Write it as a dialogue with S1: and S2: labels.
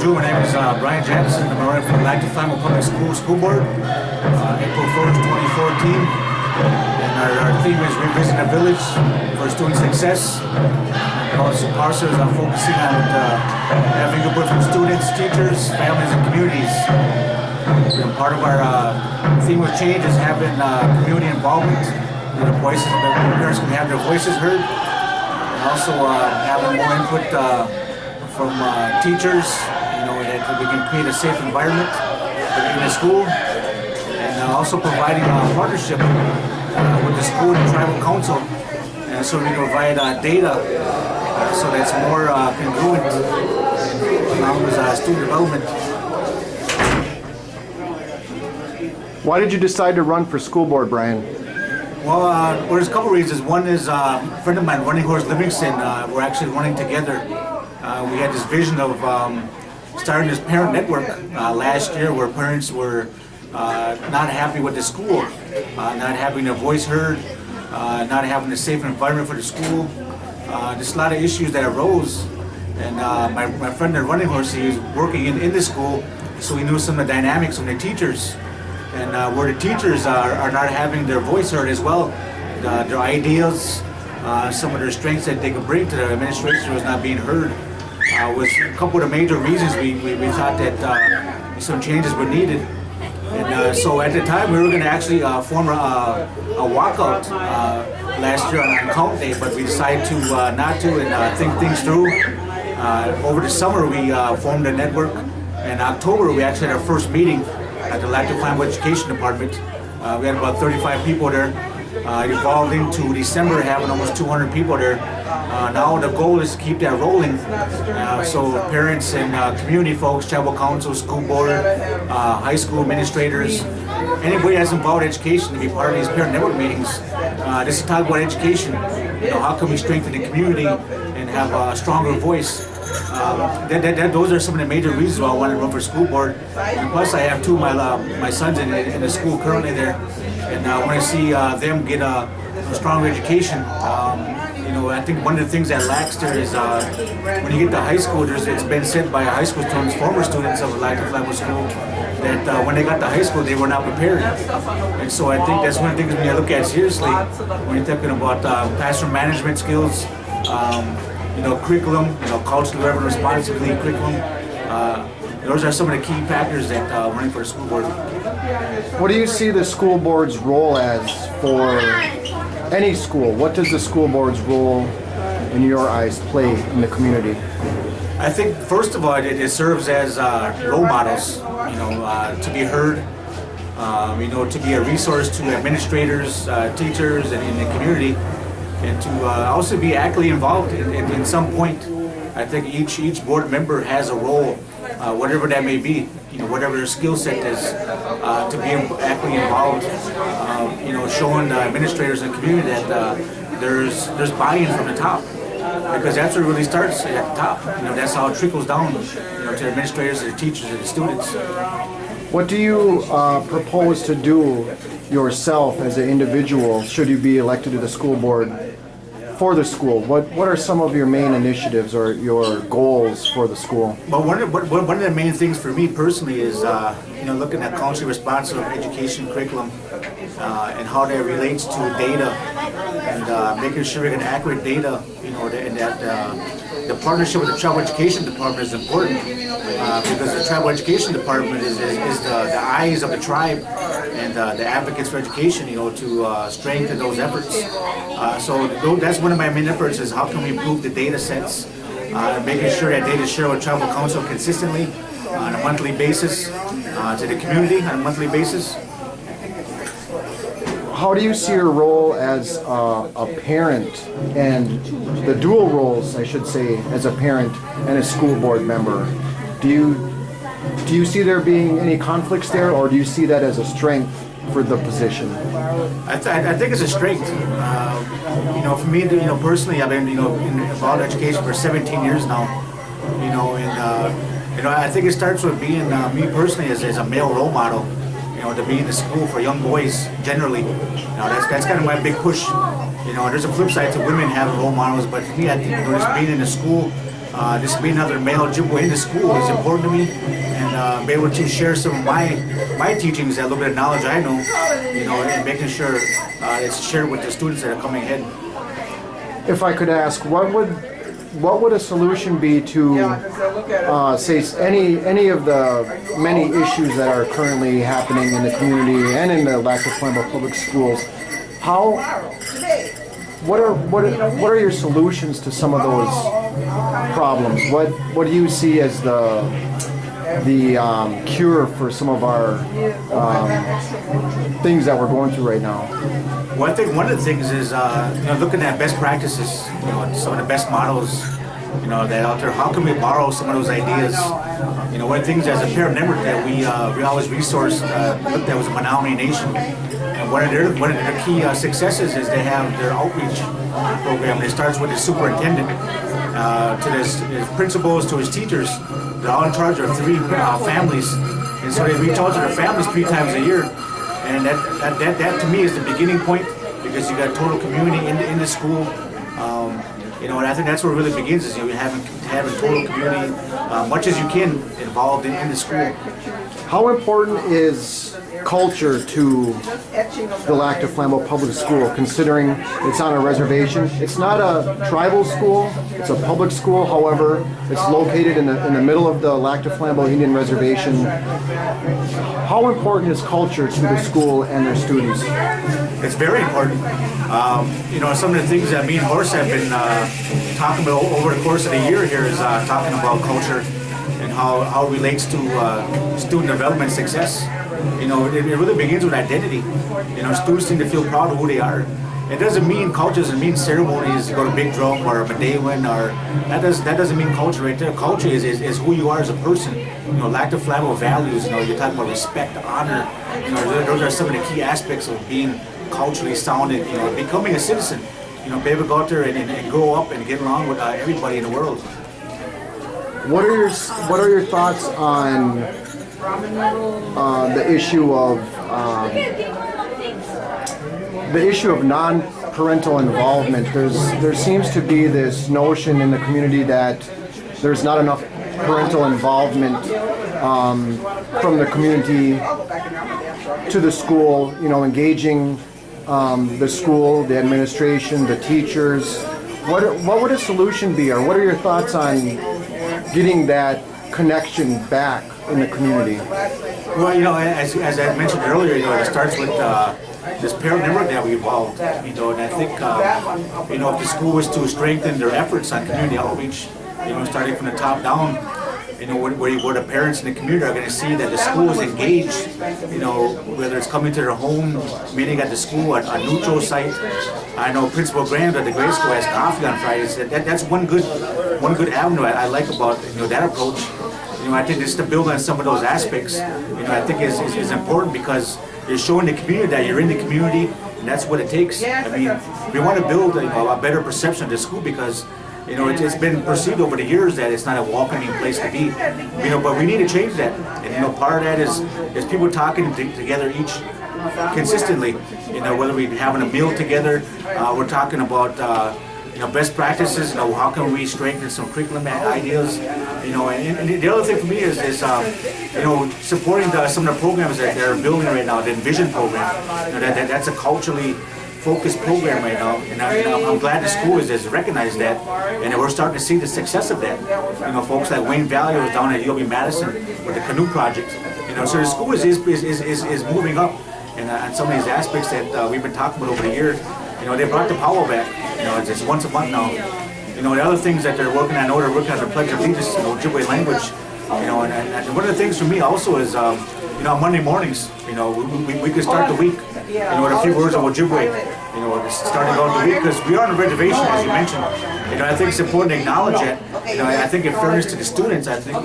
S1: Bonjour, my name is Brian Jackson. I'm running for the LDF School Board, April 1st, 2014. And our theme is Revisit the Village for Student Success. Also, is focusing on having input from students, teachers, families, and communities. And part of our theme of change is having community involvement. The voices, the parents can have their voices heard. And also having more input from teachers, that we can create a safe environment in the school, and also providing a partnership with the school and tribal council, and so we provide data so that's more congruent along with student development.
S2: Why did you decide to run for school board, Brian?
S1: Well, there's a couple reasons. One is a friend of mine, Running Horse Livingston, we're actually running together. We had this vision of starting this parent network last year where parents were not happy with the school, not having their voice heard, not having a safe environment for the school. There's a lot of issues that arose, and my friend at Running Horse, he was working in the school, so he knew some of the dynamics from the teachers, and where the teachers are not having their voice heard as well. Their ideas, some of their strengths that they could bring to the administration was not being heard. Was a couple of the major reasons we thought that some changes were needed. And so at the time we were going to actually form a walkout last year on count day, but we decided to not to and think things through. Over the summer we formed a network. In October we actually had our first meeting at the LDF Education Department. We had about 35 people there. Evolved into December having almost 200 people there. Now the goal is to keep that rolling. So parents and community folks, tribal council, school board, high school administrators, anybody that's involved in education to be part of these parent network meetings. This is to talk about education. How can we strengthen the community and have a stronger voice? Those are some of the major reasons why I wanted to run for school board. And plus, I have two of my sons in the school currently there, and I want to see them get a stronger education. I think one of the things that lacks there is when you get to high school, it's been said by high school students, former students of LDF School, that when they got to high school, they were not prepared. And so I think that's one of the things when you look at seriously, when you're thinking about classroom management skills, curriculum, culturally relevant responsibility curriculum. Those are some of the key factors that running for the school board.
S2: What do you see the school board's role as for any school? What does the school board's role, in your eyes, play in the community?
S1: I think first of all, it serves as role models, to be heard, to be a resource to administrators, teachers, and in the community, and to also be actively involved in some point. I think each board member has a role, whatever that may be, whatever their skill set is, to be actively involved, showing the administrators and community that there's buy-in from the top, because that's where it really starts at the top. That's how it trickles down, to the administrators, to the teachers, and the students.
S2: What do you propose to do yourself as an individual should you be elected to the school board for the school? What are some of your main initiatives or your goals for the school?
S1: Well, one of the main things for me personally is looking at culturally responsive education curriculum and how that relates to data, and making sure we get accurate data, and that the partnership with the tribal education department is important, because the tribal education department is the eyes of the tribe and the advocates for education, to strengthen those efforts. So that's one of my main efforts, is how can we improve the data sets, making sure that data is shared with tribal council consistently on a monthly basis, to the community on a monthly basis.
S2: How do you see your role as a parent, and the dual roles, I should say, as a parent and a school board member? Do you see there being any conflicts there, or do you see that as a strength for the position?
S1: I think it's a strength. For me, personally, I've been involved in education for 17 years now. I think it starts with being me personally as a male role model. To be in the school for young boys generally. That's kind of my big push. There's a flip side to women having role models, but for me, I think just being in the school just being another male Ojibwe in the school is important to me, and be able to share some of my teachings, that little bit of knowledge I know, and making sure it's shared with the students that are coming ahead.
S2: If I could ask, what would a solution be to say any of the many issues that are currently happening in the community and in the Lac La Flambeau public schools? What are your solutions to some of those problems? What do you see as the cure for some of our things that we're going through right now?
S1: Well, I think one of the things is looking at best practices, some of the best models, that out there. How can we borrow some of those ideas? One of the things as a parent network that we always resource looked at was a Menominee Nation. And one of their key successes is they have their outreach program. It starts with the superintendent to his principals to his teachers. They're all in charge of 3 families, and so they reach out to their families 3 times a year. And that to me is the beginning point, because you got total community in the school. And I think that's where it really begins, is having total community, much as you can, involved in the school.
S2: How important is culture to the Lac La Flambeau Public School, considering it's on a reservation? It's not a tribal school, it's a public school. However, it's located in the middle of the Lac La Flambeau Indian Reservation. How important is culture to the school and their students?
S1: It's very important. Some of the things that me and Horace have been talking about over the course of the year here is talking about culture and how it relates to student development success. It really begins with identity. Students need to feel proud of who they are. It doesn't mean culture doesn't mean ceremonies, you go to Big Drum or Medewan, or that doesn't mean culture right there. Culture is who you are as a person. Lac La Flambeau values, you're talking about respect, honor. Those are some of the key aspects of being culturally sound and becoming a citizen. Be able to go out there and grow up and get along with everybody in the world.
S2: What are your thoughts on the issue of non-parental involvement? There seems to be this notion in the community that there's not enough parental involvement from the community to the school, engaging the school, the administration, the teachers. What would a solution be, or what are your thoughts on getting that connection back in the community?
S1: Well, as I mentioned earlier, it starts with this parent network that we evolved, and I think, if the school was to strengthen their efforts on community outreach, starting from the top down, where the parents in the community are going to see that the school is engaged, whether it's coming to their home, meeting at the school, a neutral site. I know Principal Graham at the grade school has coffee on Fridays. That's one good avenue I like about that approach. I think just to build on some of those aspects, I think is important, because you're showing the community that you're in the community, and that's what it takes. I mean, we want to build a better perception of the school, because it's been perceived over the years that it's not a welcoming place to be. But we need to change that. And part of that is people talking together each consistently. Whether we're having a meal together, we're talking about best practices. How can we strengthen some curriculum ideas? And the other thing for me is supporting some of the programs that they're building right now. The Envision program. That's a culturally focused program right now, and I'm glad the school has recognized that, and we're starting to see the success of that. Folks like Wayne Valley was down at UW Madison with the Canoe Project. So the school is moving up, and on some of these aspects that we've been talking about over the years. They brought the power back. It's once a month now. The other things that they're working on, I know they're working on the Pledge of Allegiance in Ojibwe language. And one of the things for me also is, Monday mornings, we could start the week, with a few words of Ojibwe, starting out the week, because we are on a reservation, as you mentioned. I think it's important to acknowledge it. I think in fairness to the students, I think